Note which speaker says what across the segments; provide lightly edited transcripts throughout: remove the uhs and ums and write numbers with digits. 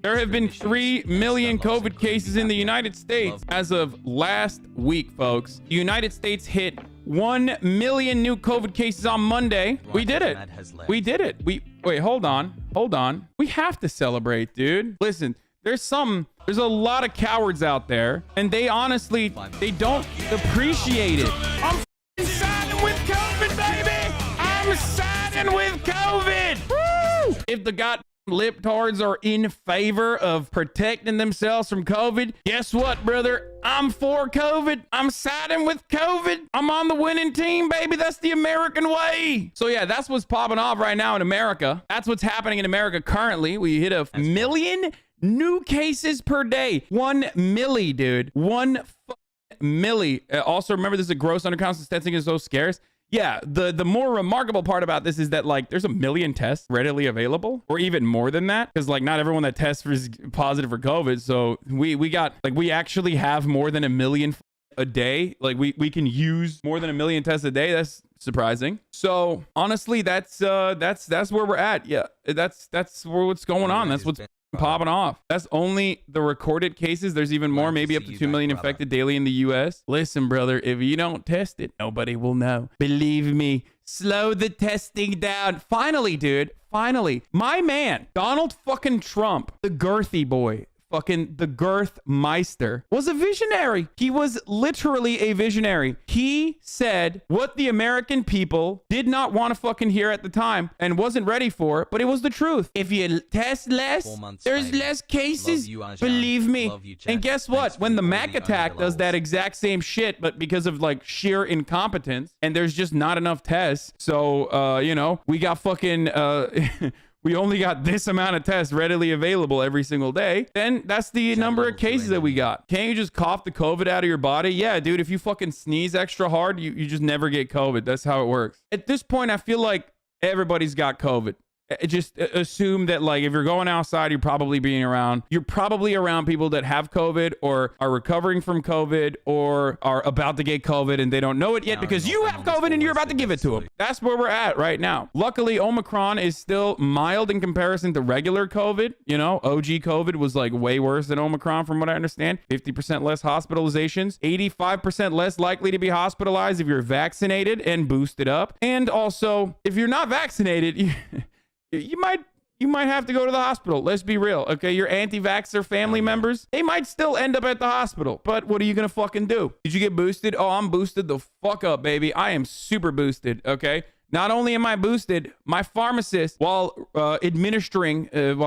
Speaker 1: There have been 3 million COVID cases in the United States as of last week, folks. The United States hit 1 million new COVID cases on Monday. We did it. We did it. Wait, hold on. Hold on. We have to celebrate, dude. Listen, there's a lot of cowards out there, and they honestly, they don't appreciate it. I'm siding with COVID, baby. I'm siding with COVID. Woo! If the goddamn libtards are in favor of protecting themselves from COVID, guess what, brother? I'm for COVID. I'm siding with COVID. I'm on the winning team, baby. That's the American way. So yeah, that's what's popping off right now in America. That's what's happening in America currently. We hit a million new cases per day. 1 milli, dude. 1 milli. Also, remember, this is a gross undercount. Testing is so scarce. Yeah, the more remarkable part about this is that, like, there's a million tests readily available, or even more than that, because, like, not everyone that tests is positive for COVID. So we actually have more than a million a day. Like, we can use more than a million tests a day. That's surprising. So honestly, that's where we're at. Yeah, that's what's going on. That's what's popping off. That's only the recorded cases. There's even more, maybe up to 2 million infected daily in the US. Listen, brother, if you don't test it, nobody will know. Believe me, slow the testing down. Finally, dude, finally, my man, Donald fucking Trump, the girthy boy, fucking the girth meister, was a visionary. He was literally a visionary. He said what the American people did not want to fucking hear at the time and wasn't ready for, but it was the truth. If you test less, there's less cases. Believe me. And guess what? When the Mac attack does that exact same shit, but because of like sheer incompetence, and there's just not enough tests. So, you know, we got fucking, we only got this amount of tests readily available every single day, then that's the number of cases that we got. Can't you just cough the COVID out of your body? Yeah, dude, if you fucking sneeze extra hard, you just never get COVID. That's how it works. At this point, I feel like everybody's got COVID. Just assume that, like, if you're going outside, you're probably around people that have COVID or are recovering from COVID or are about to get COVID and they don't know it yet because you have COVID and you're about to give it to them. That's where we're at right now. Luckily, Omicron is still mild in comparison to regular COVID. You know, OG COVID was like way worse than Omicron from what I understand. 50% less hospitalizations, 85% less likely to be hospitalized if you're vaccinated and boosted up. And also, if you're not vaccinated, you might have to go to the hospital. Let's be real. Okay, your anti-vaxxer family members, they might still end up at the hospital. But what are you gonna fucking do? Did you get boosted? Oh, I'm boosted the fuck up, baby. I am super boosted. Okay. Not only am I boosted, my pharmacist, while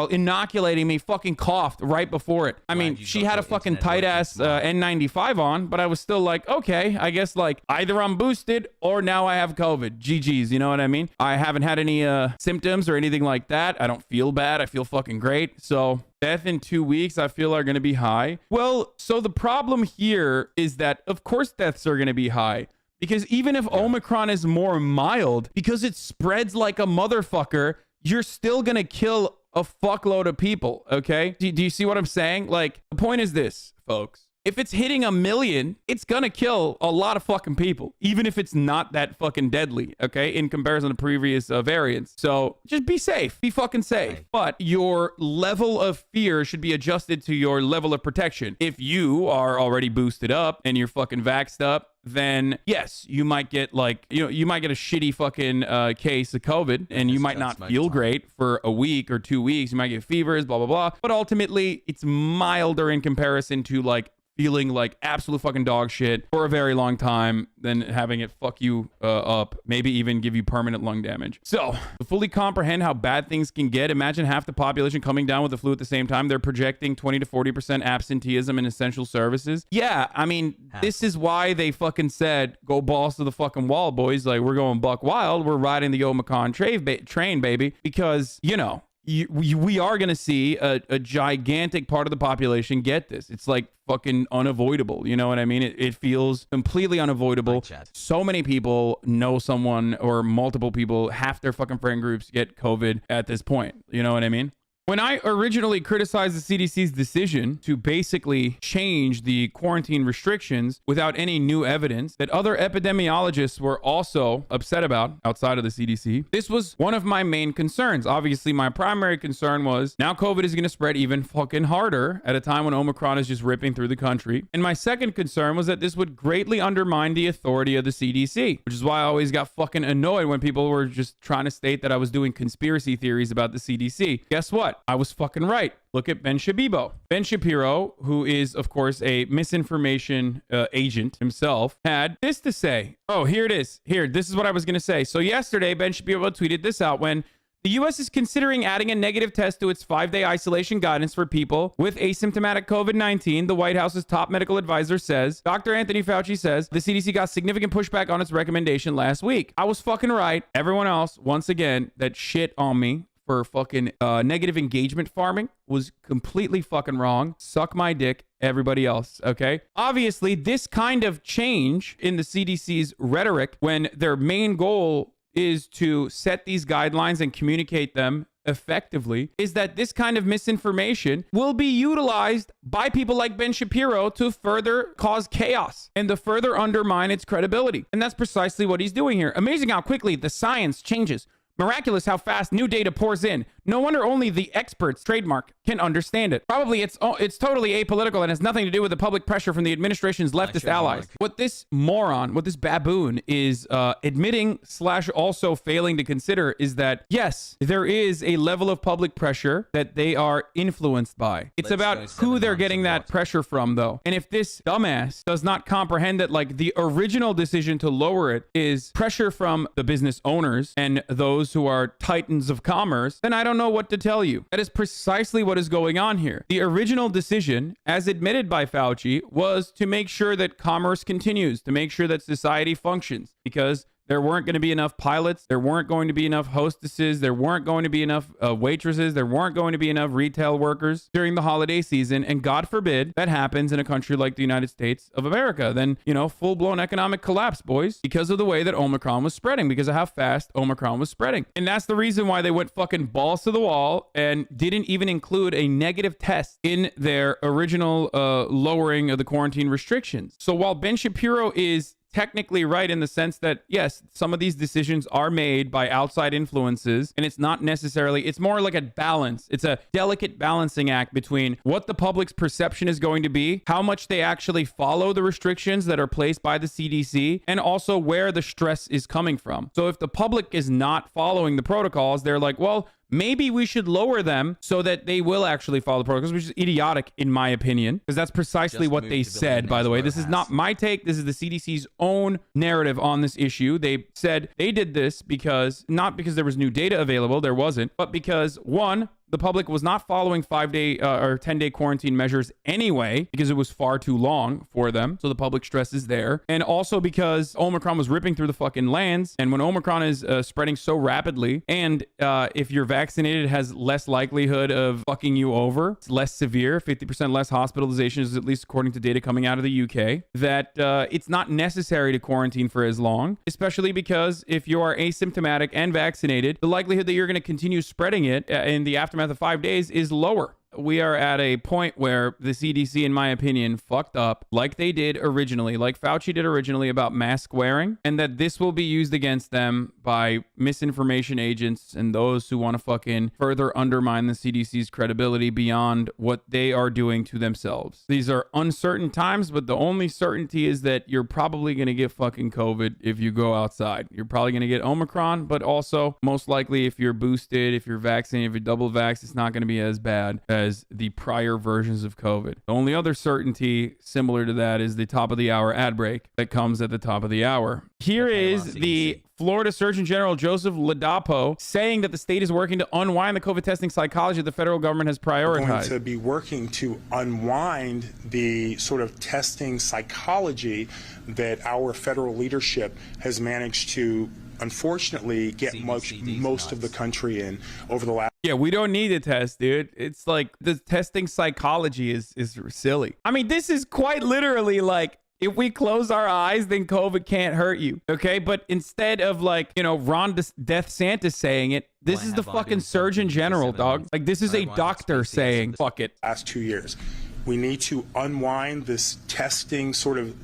Speaker 1: inoculating me, fucking coughed right before it. I mean, she had a fucking tight ass N95 on, but I was still like, okay, I guess like either I'm boosted or now I have COVID. GG's, you know what I mean? I haven't had any symptoms or anything like that. I don't feel bad. I feel fucking great. So death in 2 weeks, I feel, are going to be high. Well, so the problem here is that, of course, deaths are going to be high. Because even if Omicron is more mild, because it spreads like a motherfucker, you're still going to kill a fuckload of people, okay? Do you see what I'm saying? Like, the point is this, folks. If it's hitting a million, it's going to kill a lot of fucking people, even if it's not that fucking deadly, okay? In comparison to previous variants. So just be safe. Be fucking safe. But your level of fear should be adjusted to your level of protection. If you are already boosted up and you're fucking vaxxed up, then yes, you might get like, you might get a shitty fucking case of COVID and you might not feel great for a week or 2 weeks. You might get fevers, blah, blah, blah. But ultimately, it's milder in comparison to like feeling like absolute fucking dog shit for a very long time than having it fuck you up, maybe even give you permanent lung damage. So to fully comprehend how bad things can get, imagine half the population coming down with the flu at the same time. They're projecting 20 to 40% absenteeism in essential services. Yeah, I mean, this is why they fucking said, go balls to the fucking wall, boys. Like, we're going buck wild. We're riding the Omicron train, baby, because, you know, we are going to see a gigantic part of the population get this. It's like fucking unavoidable. You know what I mean? It feels completely unavoidable. So many people know someone or multiple people, half their fucking friend groups get COVID at this point. You know what I mean? When I originally criticized the CDC's decision to basically change the quarantine restrictions without any new evidence that other epidemiologists were also upset about outside of the CDC, this was one of my main concerns. Obviously, my primary concern was now COVID is going to spread even fucking harder at a time when Omicron is just ripping through the country. And my second concern was that this would greatly undermine the authority of the CDC, which is why I always got fucking annoyed when people were just trying to state that I was doing conspiracy theories about the CDC. Guess what? I was fucking right. Look at Ben Shapiro. Ben Shapiro, who is, of course, a misinformation agent himself, had this to say. Oh, here it is. Here, this is what I was going to say. So yesterday, Ben Shapiro tweeted this out when the U.S. is considering adding a negative test to its 5-day isolation guidance for people with asymptomatic COVID-19. The White House's top medical advisor says, Dr. Anthony Fauci says, the CDC got significant pushback on its recommendation last week. I was fucking right. Everyone else, once again, that shit on me for fucking negative engagement farming was completely fucking wrong. Suck my dick, everybody else, okay? Obviously, this kind of change in the CDC's rhetoric when their main goal is to set these guidelines and communicate them effectively is that this kind of misinformation will be utilized by people like Ben Shapiro to further cause chaos and to further undermine its credibility. And that's precisely what he's doing here. Amazing how quickly the science changes. Miraculous how fast new data pours in. No wonder only the experts, trademark, can understand it. Probably it's totally apolitical and has nothing to do with the public pressure from the administration's leftist allies. What this moron, what this baboon is admitting / also failing to consider is that, yes, there is a level of public pressure that they are influenced by. It's about who they're getting that pressure from, though. And if this dumbass does not comprehend that, like, the original decision to lower it is pressure from the business owners and those who are titans of commerce, then I don't know what to tell you. That is precisely what is going on here. The original decision, as admitted by Fauci, was to make sure that commerce continues, to make sure that society functions, because there weren't going to be enough pilots. There weren't going to be enough hostesses. There weren't going to be enough waitresses. There weren't going to be enough retail workers during the holiday season. And God forbid that happens in a country like the United States of America. Then, you know, full-blown economic collapse, boys, because of the way that Omicron was spreading, because of how fast Omicron was spreading. And that's the reason why they went fucking balls to the wall and didn't even include a negative test in their original lowering of the quarantine restrictions. So while Ben Shapiro is technically right in the sense that, yes, some of these decisions are made by outside influences, and it's not necessarily, it's more like a balance. It's a delicate balancing act between what the public's perception is going to be, how much they actually follow the restrictions that are placed by the CDC, and also where the stress is coming from. So if the public is not following the protocols, they're like, well, maybe we should lower them so that they will actually follow the protocols, which is idiotic in my opinion, because that's precisely what they said, by the way. This is not my take. This is the CDC's own narrative on this issue. They said they did this because, not because there was new data available, there wasn't, but because, one, the public was not following 5-day or 10-day quarantine measures anyway, because it was far too long for them. So the public stress is there. And also because Omicron was ripping through the fucking lands. And when Omicron is spreading so rapidly, and if you're vaccinated, it has less likelihood of fucking you over. It's less severe, 50% less hospitalizations, at least according to data coming out of the UK, that it's not necessary to quarantine for as long, especially because if you are asymptomatic and vaccinated, the likelihood that you're going to continue spreading it in the aftermath of 5 days is lower. We are at a point where the CDC, in my opinion, fucked up like they did originally, like Fauci did originally about mask wearing, and that this will be used against them by misinformation agents and those who want to fucking further undermine the CDC's credibility beyond what they are doing to themselves. These are uncertain times, but the only certainty is that you're probably going to get fucking COVID if you go outside. You're probably going to get Omicron, but also most likely if you're boosted, if you're vaccinated, if you're double vaxxed, it's not going to be as bad as the prior versions of COVID. The only other certainty similar to that is the top of the hour ad break that comes at the top of the hour. Here is the Florida Surgeon General Joseph Ladapo saying that the state is working to unwind the COVID testing psychology the federal government has prioritized.
Speaker 2: We're going to be working to unwind the sort of testing psychology that our federal leadership has managed to, unfortunately, get most of the country in over the last.
Speaker 1: Yeah, we don't need a test, dude. It's like the testing psychology is silly. I mean, this is quite literally like, if we close our eyes, then COVID can't hurt you. Okay. But instead of, like, you know, Ron DeSantis saying it, This is the fucking Surgeon General, dog. Like, this is a doctor saying, fuck it.
Speaker 2: Last 2 years. We need to unwind this testing sort of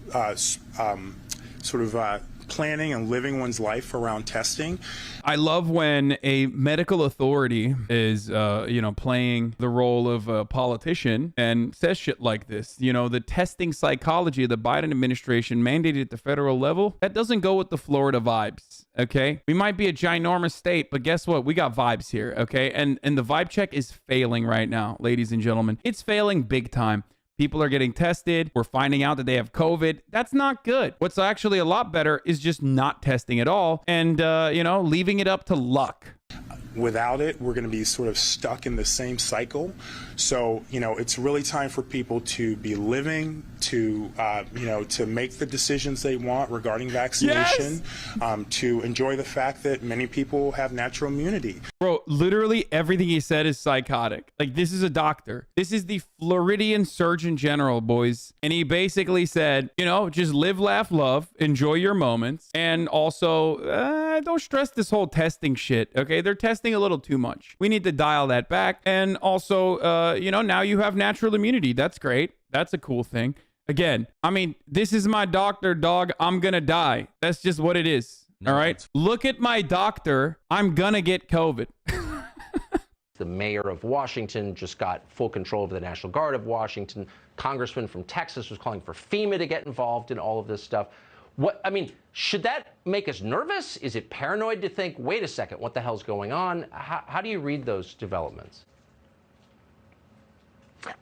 Speaker 2: planning and living one's life around testing.
Speaker 1: I love when a medical authority is, playing the role of a politician and says shit like this. You know, the testing psychology of the Biden administration mandated at the federal level, that doesn't go with the Florida vibes. Okay, we might be a ginormous state, but guess what? We got vibes here. Okay, and the vibe check is failing right now, ladies and gentlemen. It's failing big time. People are getting tested. We're finding out that they have COVID. That's not good. What's actually a lot better is just not testing at all and, leaving it up to luck.
Speaker 2: Without it, we're going to be sort of stuck in the same cycle. So, it's really time for people to be living, to make the decisions they want regarding vaccination, yes! To enjoy the fact that many people have natural immunity.
Speaker 1: Bro, literally everything he said is psychotic. Like, this is a doctor. This is the Floridian Surgeon General, boys. And he basically said, just live, laugh, love, enjoy your moments. And also, don't stress this whole testing shit, okay? They're testing a little too much. We need to dial that back. And also, now you have natural immunity. That's great. That's a cool thing. Again, I mean, this is my doctor, dog. I'm gonna die. That's just what it is. All right. Look at my doctor. I'm gonna get COVID.
Speaker 3: The mayor of Washington just got full control of the National Guard of Washington. Congressman from Texas was calling for FEMA to get involved in all of this stuff. Should that make us nervous? Is it paranoid to think, wait a second, what the hell's going on? How do you read those developments?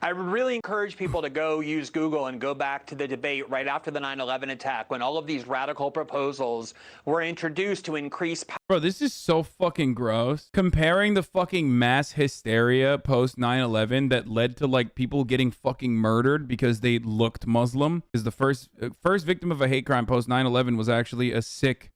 Speaker 4: I would really encourage people to go use Google and go back to the debate right after the 9/11 attack when all of these radical proposals were introduced to increase power.
Speaker 1: Bro, this is so fucking gross. Comparing the fucking mass hysteria post 9/11 that led to like people getting fucking murdered because they looked Muslim. Because the first victim of a hate crime post 9/11 was actually a sick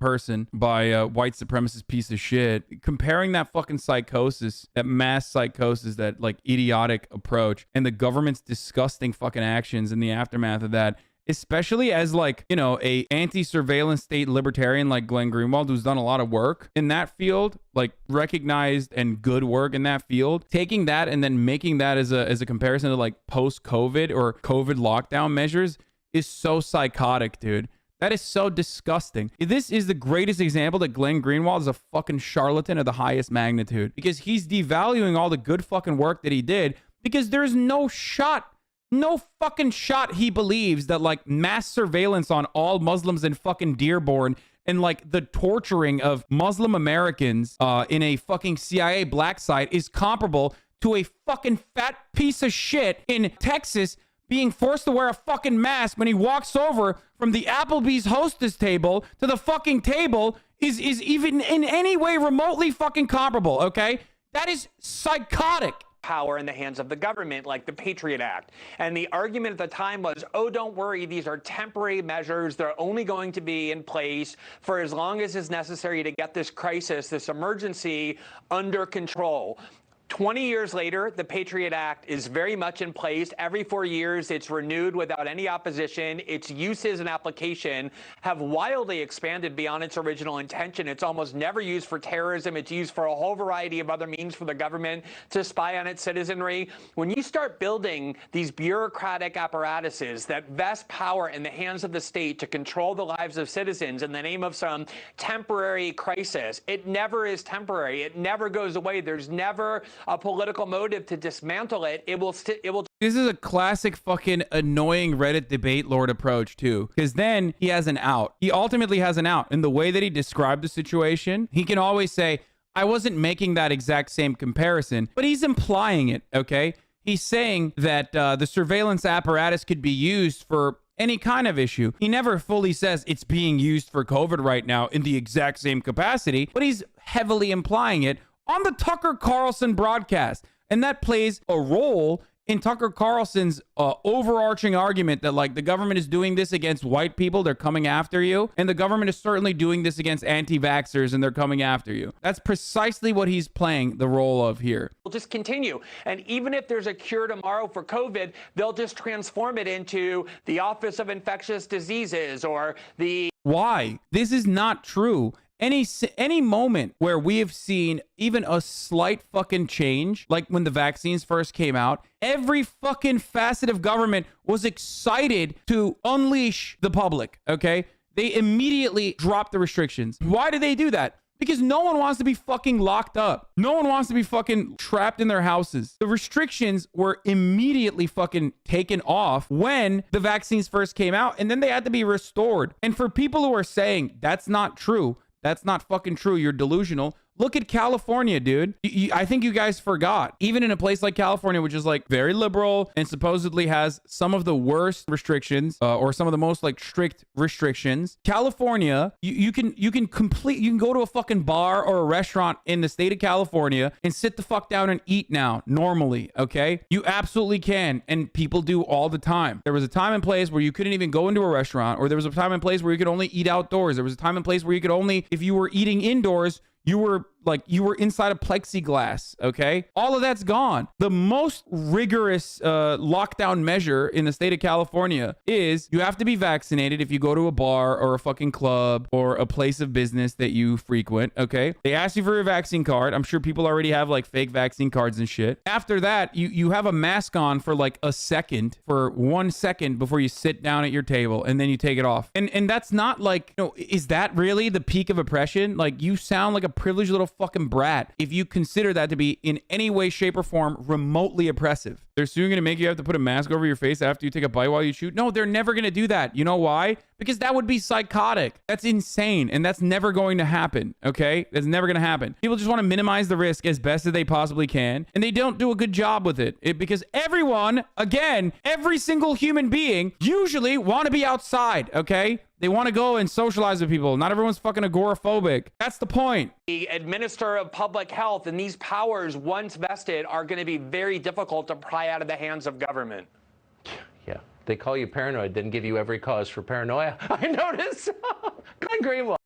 Speaker 1: person by a white supremacist piece of shit. Comparing that fucking psychosis, that mass psychosis, that like idiotic approach, and the government's disgusting fucking actions in the aftermath of that, especially as like, a anti-surveillance state libertarian like Glenn Greenwald, who's done a lot of work in that field, like recognized and good work in that field, taking that and then making that as a comparison to like post-COVID or COVID lockdown measures is so psychotic, dude. That is so disgusting. This is the greatest example that Glenn Greenwald is a fucking charlatan of the highest magnitude, because he's devaluing all the good fucking work that he did, because there's no fucking shot he believes that like mass surveillance on all Muslims in fucking Dearborn and like the torturing of Muslim Americans in a fucking CIA black site is comparable to a fucking fat piece of shit in Texas being forced to wear a fucking mask when he walks over from the Applebee's hostess table to the fucking table is even in any way remotely fucking comparable, okay? That is psychotic.
Speaker 4: Power in the hands of the government, like the Patriot Act. And the argument at the time was, oh, don't worry, these are temporary measures. They're only going to be in place for as long as is necessary to get this crisis, this emergency, under control. 20 years later, the Patriot Act is very much in place. Every 4 years, it's renewed without any opposition. Its uses and application have wildly expanded beyond its original intention. It's almost never used for terrorism. It's used for a whole variety of other means for the government to spy on its citizenry. When you start building these bureaucratic apparatuses that vest power in the hands of the state to control the lives of citizens in the name of some temporary crisis, it never is temporary. It never goes away. There's never a political motive to dismantle it. It will.
Speaker 1: This is a classic fucking annoying Reddit debate lord approach too, because then he has an out. He ultimately has an out in the way that he described the situation. He can always say, I wasn't making that exact same comparison, but he's implying it. Okay, he's saying that the surveillance apparatus could be used for any kind of issue. He never fully says it's being used for COVID right now in the exact same capacity, but he's heavily implying it on the Tucker Carlson broadcast. And that plays a role in Tucker Carlson's overarching argument that like the government is doing this against white people, they're coming after you. And the government is certainly doing this against anti-vaxxers and they're coming after you. That's precisely what he's playing the role of here.
Speaker 4: We'll just continue. And even if there's a cure tomorrow for COVID, they'll just transform it into the Office of Infectious Diseases or the...
Speaker 1: Why? This is not true. any moment where we have seen even a slight fucking change, like when the vaccines first came out, every fucking facet of government was excited to unleash the public, okay? They immediately dropped the restrictions. Why did they do that? Because no one wants to be fucking locked up. No one wants to be fucking trapped in their houses. The restrictions were immediately fucking taken off when the vaccines first came out, and then they had to be restored. And for people who are saying that's not true, that's not fucking true, you're delusional. Look at California, dude. I think you guys forgot. Even in a place like California, which is like very liberal and supposedly has some of the worst restrictions or some of the most like strict restrictions, California, you can go to a fucking bar or a restaurant in the state of California and sit the fuck down and eat now normally, okay? You absolutely can, and people do all the time. There was a time and place where you couldn't even go into a restaurant, or there was a time and place where you could only eat outdoors. There was a time and place where you could only, if you were eating indoors, you were inside a plexiglass, okay? All of that's gone. The most rigorous lockdown measure in the state of California is you have to be vaccinated if you go to a bar or a fucking club or a place of business that you frequent, okay? They ask you for your vaccine card. I'm sure people already have like fake vaccine cards and shit. After that, you have a mask on for like a second, for 1 second before you sit down at your table, and then you take it off. And that's not like, you know, is that really the peak of oppression? Like, you sound like a privileged little fucking brat if you consider that to be in any way, shape, or form remotely oppressive. They're soon going to make you have to put a mask over your face after you take a bite while you shoot. No, they're never going to do that. You know why? Because that would be psychotic. That's insane, and that's never going to happen, okay? That's never going to happen. People just want to minimize the risk as best as they possibly can, and they don't do a good job with it. Because everyone, again, every single human being usually want to be outside, okay? They want to go and socialize with people. Not everyone's fucking agoraphobic. That's the point.
Speaker 4: The administrator of public health, and these powers, once vested, are going to be very difficult to pry out of the hands of government.
Speaker 3: Yeah, they call you paranoid, then give you every cause for paranoia. I notice. Glenn Greenwald.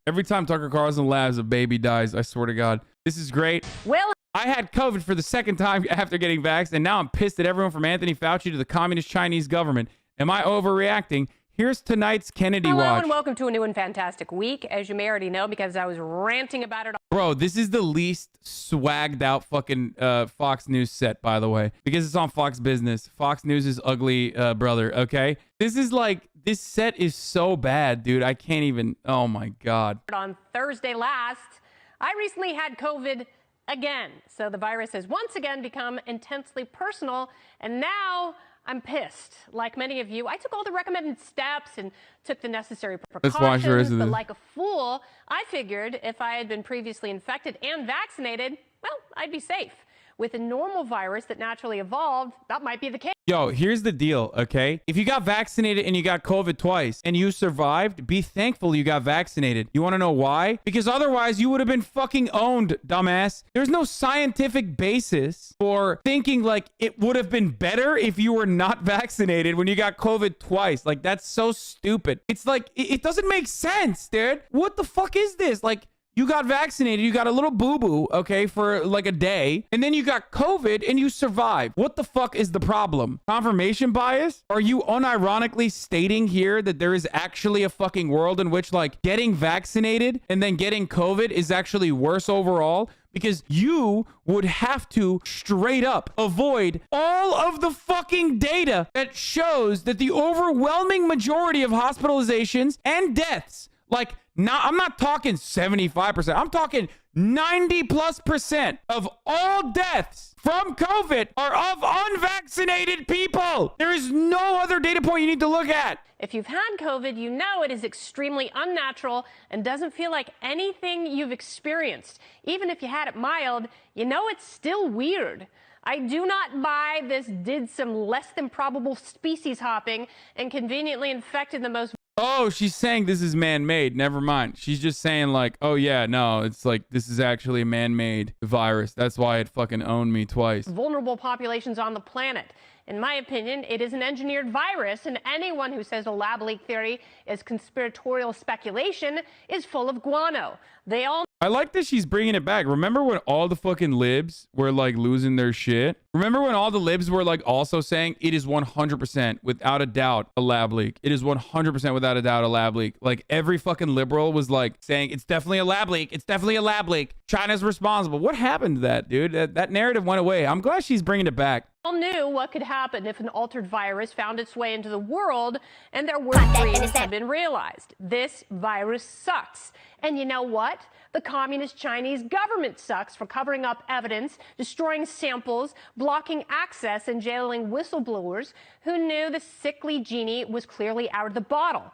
Speaker 1: Every time Tucker Carlson laughs, a baby dies. I swear to God. This is great.
Speaker 5: Well,
Speaker 1: I had COVID for the second time after getting vaxxed, and now I'm pissed at everyone from Anthony Fauci to the communist Chinese government. Am I overreacting? Here's tonight's Kennedy
Speaker 5: hello
Speaker 1: Watch.
Speaker 5: and welcome to a new and fantastic week, as you may already know, because I was ranting about it.
Speaker 1: Bro, this is the least swagged out fucking Fox News set, by the way, because it's on Fox Business. Fox News is ugly brother, okay? This is like, this set is so bad, dude. I can't even, oh my God.
Speaker 5: On Thursday last, I recently had COVID again. So the virus has once again become intensely personal, and now I'm pissed. Like many of you, I took all the recommended steps and took the necessary precautions, but like a fool, I figured if I had been previously infected and vaccinated, well, I'd be safe. With a normal virus that naturally evolved, that might be the case.
Speaker 1: Yo, here's the deal, okay? If you got vaccinated and you got COVID twice and you survived, be thankful you got vaccinated. You want to know why? Because otherwise you would have been fucking owned, dumbass. There's no scientific basis for thinking like it would have been better if you were not vaccinated when you got COVID twice. Like, that's so stupid. It's like, it doesn't make sense, dude. What the fuck is this? Like, you got vaccinated, you got a little boo-boo, okay, for like a day, and then you got COVID and you survived. What the fuck is the problem? Confirmation bias? Are you unironically stating here that there is actually a fucking world in which like getting vaccinated and then getting COVID is actually worse overall? Because you would have to straight up avoid all of the fucking data that shows that the overwhelming majority of hospitalizations and deaths, like, now, I'm not talking 75%. I'm talking 90+% of all deaths from COVID are of unvaccinated people. There is no other data point you need to look at.
Speaker 5: If you've had COVID, you know it is extremely unnatural and doesn't feel like anything you've experienced. Even if you had it mild, you know it's still weird. I do not buy this did some less than probable species hopping and conveniently infected the most.
Speaker 1: Oh, she's saying this is man-made. Never mind. She's just saying like, oh yeah, no, it's like this is actually a man-made virus. That's why it fucking owned me twice.
Speaker 5: Vulnerable populations on the planet. In my opinion, it is an engineered virus, and anyone who says a lab leak theory is conspiratorial speculation is full of guano. They all
Speaker 1: I like that she's bringing it back. Remember when all the fucking libs were like losing their shit? Remember when all the libs were like also saying it is 100% without a doubt a lab leak? It is 100% without a doubt a lab leak. Like every fucking liberal was like saying it's definitely a lab leak. It's definitely a lab leak. China's responsible. What happened to that, dude? That narrative went away. I'm glad she's bringing it back.
Speaker 5: All knew what could happen if an altered virus found its way into the world and their worst dreams had been realized. This virus sucks. And you know what? The communist Chinese government sucks for covering up evidence, destroying samples, blocking access, and jailing whistleblowers who knew the sickly genie was clearly out of the bottle.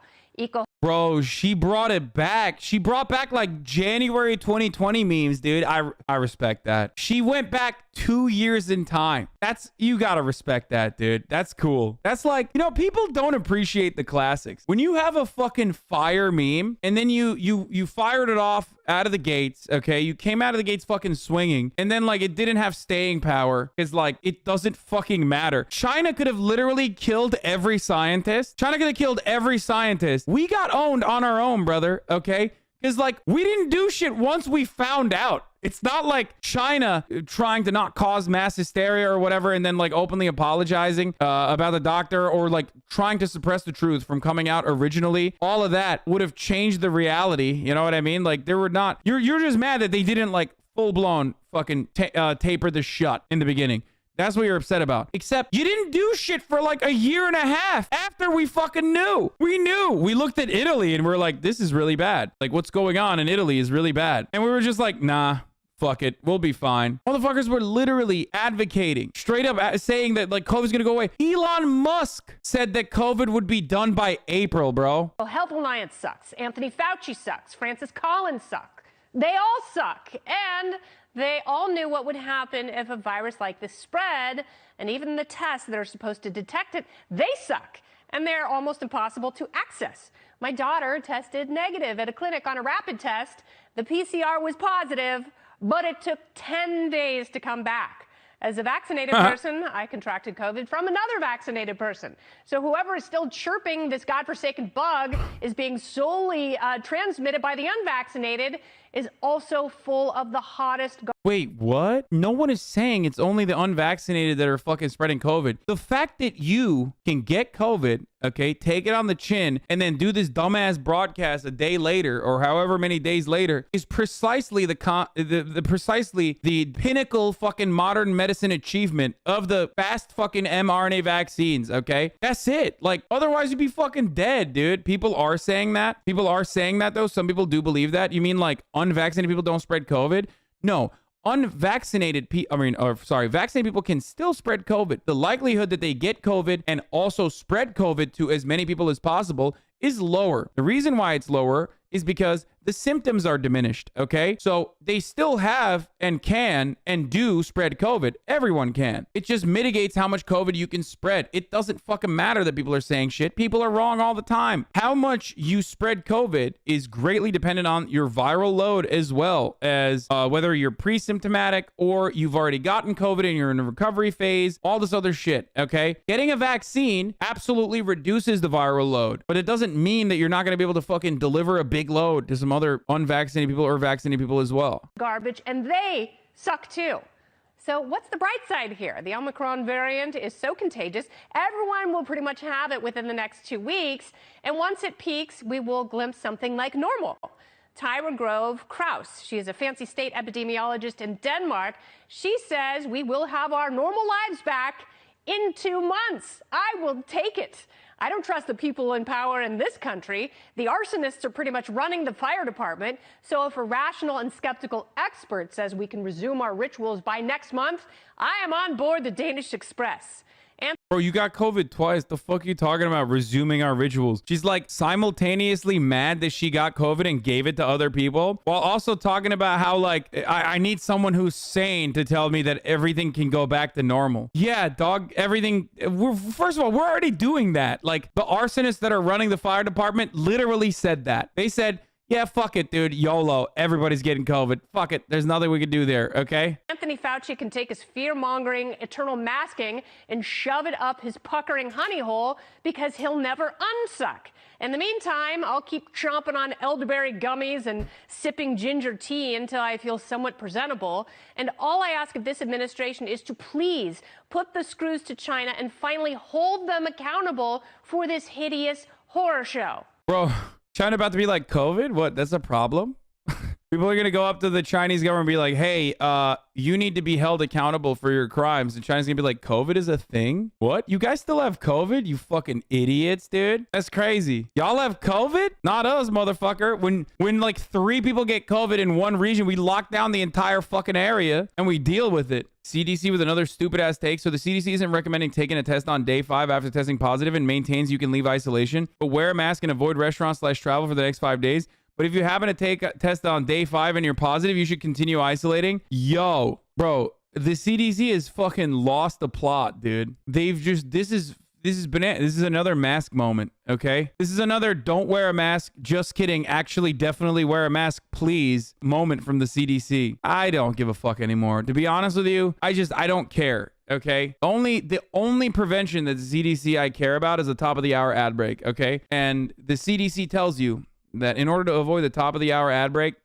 Speaker 1: Bro, she brought it back. She brought back like January 2020 memes, dude. I respect that. She went back 2 years in time. You gotta respect that, dude. That's cool. That's like, you know, people don't appreciate the classics. When you have a fucking fire meme and then you fired it off out of the gates, okay? You came out of the gates fucking swinging, and then like it didn't have staying power because like it doesn't fucking matter. China could have literally killed every scientist. China could have killed every scientist. We got owned on our own, brother, okay? Because like we didn't do shit once we found out. It's not like China trying to not cause mass hysteria or whatever and then like openly apologizing about the doctor or like trying to suppress the truth from coming out originally. All of that would have changed the reality. You know what I mean? Like there were not, you're just mad that they didn't like full blown fucking taper the shut in the beginning. That's what you're upset about. Except you didn't do shit for like a year and a half after we fucking knew. We knew. We looked at Italy and we're like, this is really bad. Like what's going on in Italy is really bad. And we were just like, nah. Fuck it. We'll be fine. Motherfuckers were literally advocating, straight up saying that like COVID's gonna go away. Elon Musk said that COVID would be done by April, bro.
Speaker 5: Well, Health Alliance sucks. Anthony Fauci sucks. Francis Collins sucks. They all suck. And they all knew what would happen if a virus like this spread. And even the tests that are supposed to detect it, they suck. And they're almost impossible to access. My daughter tested negative at a clinic on a rapid test. The PCR was positive, but it took 10 days to come back. As a vaccinated person, I contracted COVID from another vaccinated person. So whoever is still chirping this godforsaken bug is being solely transmitted by the unvaccinated is also full of the hottest...
Speaker 1: Wait, what? No one is saying it's only the unvaccinated that are fucking spreading COVID. The fact that you can get COVID, okay, take it on the chin, and then do this dumbass broadcast a day later or however many days later is precisely precisely the pinnacle fucking modern medicine achievement of the fast fucking mRNA vaccines, okay? That's it. Like, otherwise you'd be fucking dead, dude. People are saying that. People are saying that, though. Some people do believe that. You mean like unvaccinated people don't spread COVID? No. Vaccinated people can still spread COVID. The likelihood that they get COVID and also spread COVID to as many people as possible is lower. The reason why it's lower is because the symptoms are diminished, okay? So they still have and can and do spread COVID. Everyone can. It just mitigates how much COVID you can spread. It doesn't fucking matter that people are saying shit. People are wrong all the time. How much you spread COVID is greatly dependent on your viral load as well as whether you're pre-symptomatic or you've already gotten COVID and you're in a recovery phase, all this other shit, okay? Getting a vaccine absolutely reduces the viral load, but it doesn't mean that you're not going to be able to fucking deliver a big load to some other unvaccinated people or vaccinated people as well.
Speaker 5: Garbage, and they suck too. So what's the bright side here? The Omicron variant is so contagious, everyone will pretty much have it within the next 2 weeks. And once it peaks, we will glimpse something like normal. Tyra Grove Kraus, she is a fancy state epidemiologist in Denmark. She says we will have our normal lives back in 2 months. I will take it. I don't trust the people in power in this country. The arsonists are pretty much running the fire department. So if a rational and skeptical expert says we can resume our rituals by next month, I am on board the Danish Express. And
Speaker 1: bro, you got COVID twice. The fuck are you talking about resuming our rituals? She's like simultaneously mad that she got COVID and gave it to other people while also talking about how like I need someone who's sane to tell me that everything can go back to normal. Yeah, dog, everything. First of all, we're already doing that. Like the arsonists that are running the fire department literally said that. They said, Yeah, fuck it, dude. YOLO. Everybody's getting COVID. Fuck it. There's nothing we can do there, okay?
Speaker 5: Anthony Fauci can take his fear-mongering, eternal masking and shove it up his puckering honey hole because he'll never unsuck. In the meantime, I'll keep chomping on elderberry gummies and sipping ginger tea until I feel somewhat presentable. And all I ask of this administration is to please put the screws to China and finally hold them accountable for this hideous horror show.
Speaker 1: Bro, China about to be like COVID? What? That's a problem? People are going to go up to the Chinese government and be like, hey, you need to be held accountable for your crimes. And China's going to be like, COVID is a thing? What? You guys still have COVID? You fucking idiots, dude. That's crazy. Y'all have COVID? Not us, motherfucker. When like 3 people get COVID in one region, we lock down the entire fucking area and we deal with it. CDC with another stupid ass take. So the CDC isn't recommending taking a test on day 5 after testing positive and maintains you can leave isolation, but wear a mask and avoid restaurants/travel for the next 5 days. But if you happen to take a test on day 5 and you're positive, you should continue isolating. Yo, bro, the CDC has fucking lost the plot, dude. They've just, this is banana. This is another mask moment, okay? This is another don't wear a mask, just kidding, actually definitely wear a mask, please moment from the CDC. I don't give a fuck anymore. To be honest with you, I don't care. Okay. The only prevention that the CDC I care about is the top of the hour ad break. Okay. And the CDC tells you that in order to avoid the top of the hour ad break,